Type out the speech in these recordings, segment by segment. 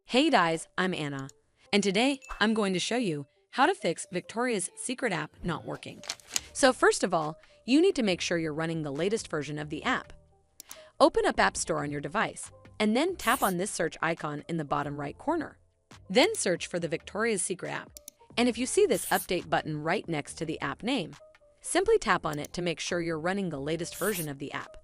Hey guys, I'm Anna, and today I'm going to show you how to fix Victoria's Secret app not working. So first of all, you need to make sure you're running the latest version of the app. Open up App Store on your device, and then tap on this search icon in the bottom right corner. Then search for the Victoria's Secret app, and if you see this update button right next to the app name, simply tap on it to make sure you're running the latest version of the app.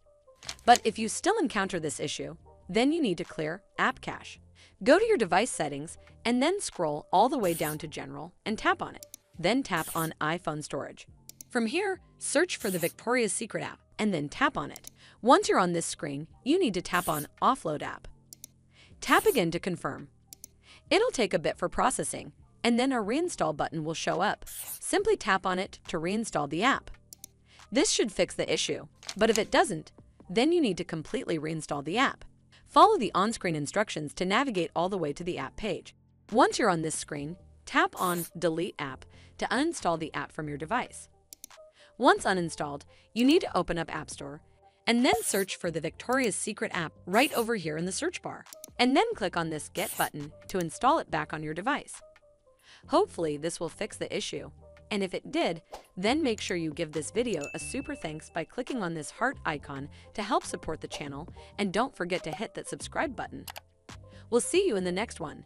But if you still encounter this issue, then you need to clear App Cache. Go to your device settings and then scroll all the way down to General and tap on it. Then tap on iPhone Storage. From here, search for the Victoria's Secret app and then tap on it. Once you're on this screen, you need to tap on Offload App. Tap again to confirm. It'll take a bit for processing, and then a Reinstall button will show up. Simply tap on it to reinstall the app. This should fix the issue, but if it doesn't, then you need to completely reinstall the app. Follow the on-screen instructions to navigate all the way to the app page. Once you're on this screen, tap on Delete App to uninstall the app from your device. Once uninstalled, you need to open up App Store and then search for the Victoria's Secret app right over here in the search bar, and then click on this Get button to install it back on your device. Hopefully, this will fix the issue. And if it did, then make sure you give this video a super thanks by clicking on this heart icon to help support the channel, and don't forget to hit that subscribe button. We'll see you in the next one.